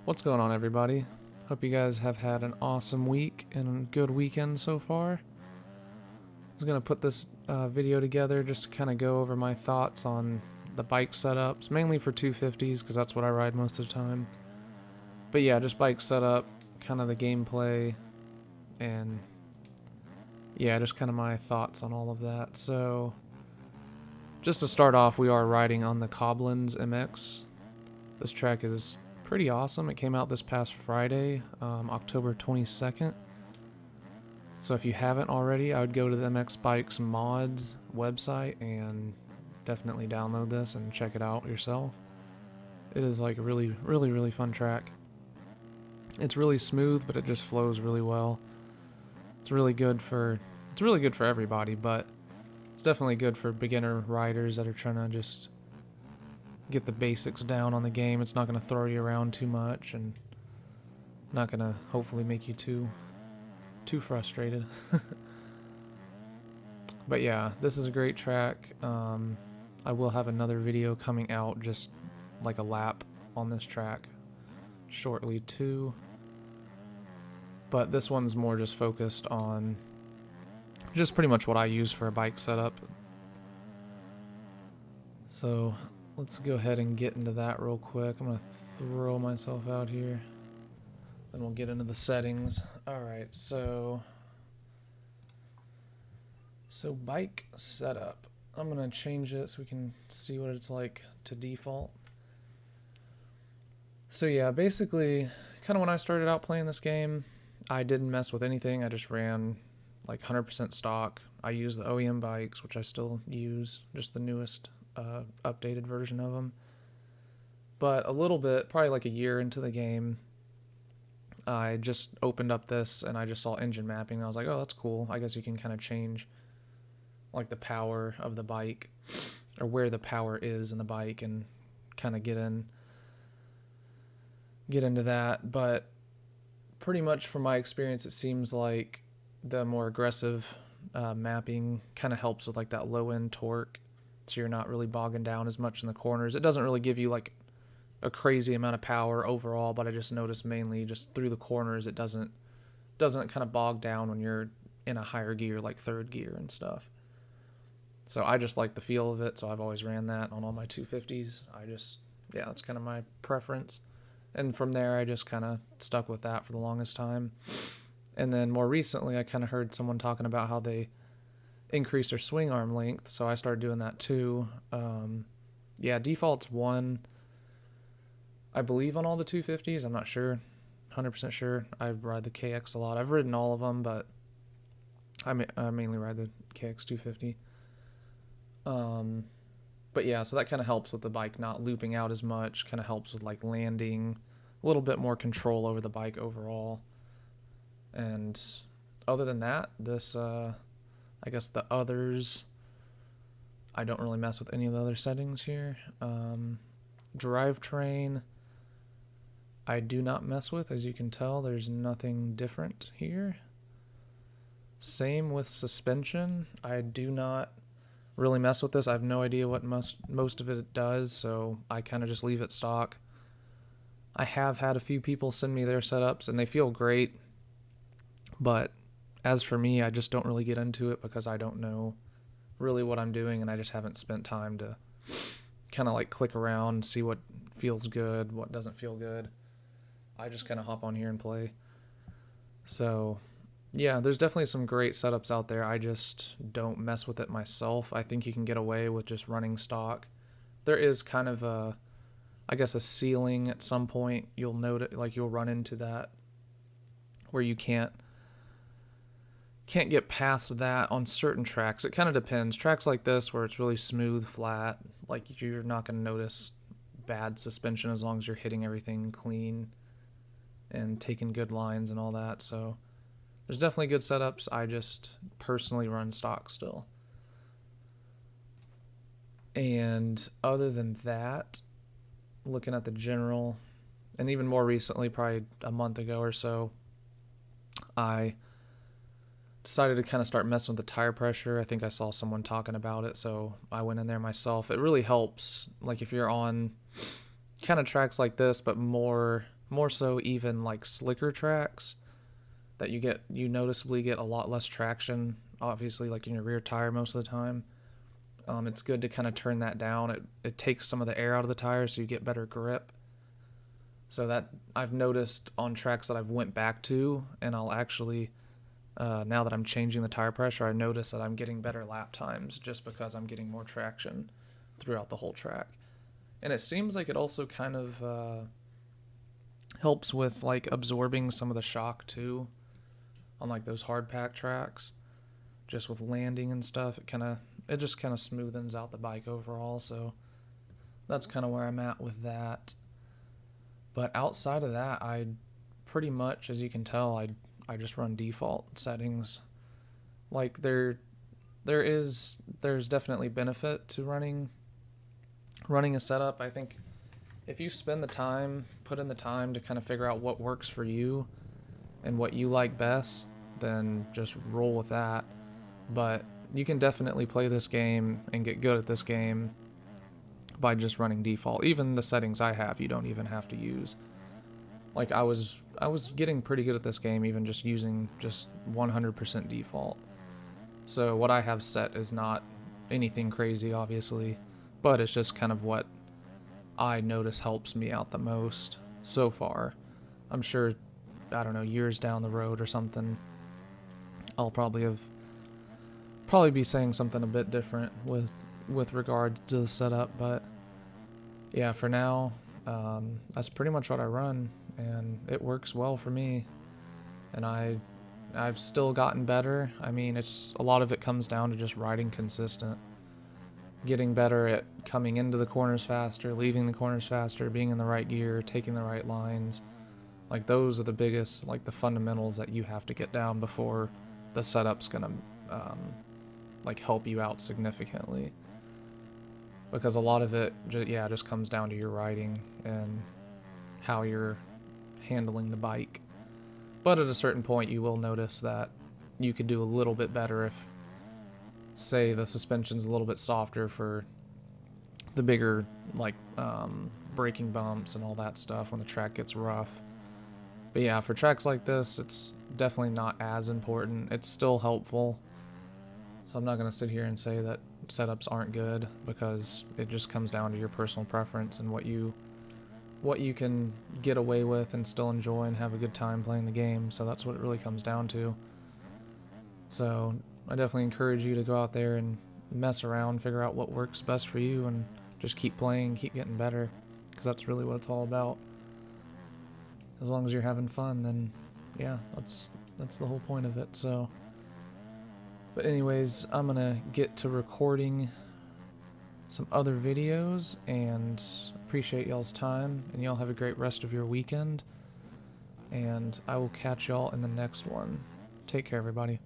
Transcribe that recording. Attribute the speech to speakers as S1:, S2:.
S1: What's going on, everybody? Hope you guys have had an awesome week and a good weekend so far. I was going to put this video together just to kind of go over my thoughts on the bike setups, mainly for 250s because that's what I ride most of the time. But yeah, just bike setup, kind of the gameplay, and yeah, just kind of my thoughts on all of that. So, just to start off, we are riding on the Koblenz MX. This track is pretty awesome. It came out this past Friday, October 22nd. So if you haven't already, I would go to the MX Bikes Mods website and definitely download this and check it out yourself. It is like a really fun track. It's really smooth, but it just flows really well. It's really good for everybody, but it's definitely good for beginner riders that are trying to just get the basics down on the game. It's not going to throw you around too much and not going to hopefully make you too frustrated. But yeah, this is a great track. I will have another video coming out just like a lap on this track shortly too. But this one's more just focused on just pretty much what I use for a bike setup. So let's go ahead and get into that real quick. I'm going to throw myself out here. Then we'll get into the settings. Alright, so bike setup. I'm going to change it so we can see what it's like to default. So yeah, basically, kind of when I started out playing this game, I didn't mess with anything. I just ran like 100% stock. I used the OEM bikes, which I still use, just the newest updated version of them. But a little bit, probably like a year into the game, I just opened up this and I just saw engine mapping. I was like, oh, that's cool. I guess you can kind of change like the power of the bike or where the power is in the bike and kind of get into that. But pretty much from my experience, it seems like the more aggressive mapping kind of helps with like that low end torque, so you're not really bogging down as much in the corners. It doesn't really give you like a crazy amount of power overall, but I just noticed mainly just through the corners it doesn't kind of bog down when you're in a higher gear like third gear and stuff. So I just like the feel of it, so I've always ran that on all my 250s. Yeah, that's kind of my preference. And from there, I just kind of stuck with that for the longest time. And then more recently, I kind of heard someone talking about how they increase their swing arm length, so I started doing that too. Yeah, default's 1, I believe, on all the 250s. I'm not sure, 100% sure. I ride the KX a lot. I've ridden all of them, but I mainly ride the KX 250. But yeah, so that kind of helps with the bike not looping out as much, kind of helps with like landing, a little bit more control over the bike overall. And other than that, this, I guess the others, I don't really mess with any of the other settings here. Drivetrain, I do not mess with. As you can tell, there's nothing different here. Same with suspension. I do not really mess with this. I have no idea what most of it does, so I kind of just leave it stock. I have had a few people send me their setups and they feel great, but as for me, I just don't really get into it because I don't know really what I'm doing, and I just haven't spent time to kind of like click around, see what feels good, what doesn't feel good. I just kind of hop on here and play. So yeah, there's definitely some great setups out there. I just don't mess with it myself. I think you can get away with just running stock. There is kind of a, I guess, a ceiling at some point. You'll note it, like you'll run into that where you can't get past that on certain tracks. It kind of depends. Tracks like this where it's really smooth, flat, like you're not going to notice bad suspension as long as you're hitting everything clean and taking good lines and all that. So there's definitely good setups. I just personally run stock still. And other than that, looking at the general, and even more recently, probably a month ago or so, I decided to kind of start messing with the tire pressure. I think I saw someone talking about it, so I went in there myself. It really helps, like if you're on kind of tracks like this, but more more so even like slicker tracks that you noticeably get a lot less traction, obviously, like in your rear tire most of the time. It's good to kind of turn that down. It takes some of the air out of the tire so you get better grip. So that I've noticed on tracks that I've went back to, and I'll actually, now that I'm changing the tire pressure, I notice that I'm getting better lap times just because I'm getting more traction throughout the whole track. And it seems like it also kind of helps with like absorbing some of the shock too on like those hard pack tracks, just with landing and stuff. It just kind of smoothens out the bike overall. So that's kind of where I'm at with that. But outside of that, I pretty much, as you can tell, I just run default settings. Like there's definitely benefit to running a setup. I think if you spend the time, put in the time to kind of figure out what works for you and what you like best, then just roll with that. But you can definitely play this game and get good at this game by just running default. Even the settings I have, you don't even have to use. Like I was getting pretty good at this game even just using just 100% default. So what I have set is not anything crazy, obviously, but it's just kind of what I notice helps me out the most so far. I'm sure, I don't know, years down the road or something, I'll probably be saying something a bit different with regards to the setup, but yeah, for now, that's pretty much what I run, and it works well for me. And I've still gotten better. I mean, a lot of it comes down to just riding consistent, getting better at coming into the corners faster, leaving the corners faster, being in the right gear, taking the right lines. Like those are the biggest, like the fundamentals that you have to get down before the setup's gonna like help you out significantly. Because a lot of it, just comes down to your riding and how you're handling the bike. But at a certain point, you will notice that you could do a little bit better if, say, the suspension's a little bit softer for the bigger, like, braking bumps and all that stuff when the track gets rough. But yeah, for tracks like this, it's definitely not as important. It's still helpful. So I'm not going to sit here and say that setups aren't good, because it just comes down to your personal preference and what you can get away with and still enjoy and have a good time playing the game. So that's what it really comes down to. So I definitely encourage you to go out there and mess around, figure out what works best for you, and just keep playing, keep getting better, because that's really what it's all about. As long as you're having fun, then yeah, that's the whole point of it. So, but anyways, I'm gonna get to recording some other videos, and appreciate y'all's time, and y'all have a great rest of your weekend, and I will catch y'all in the next one. Take care, everybody.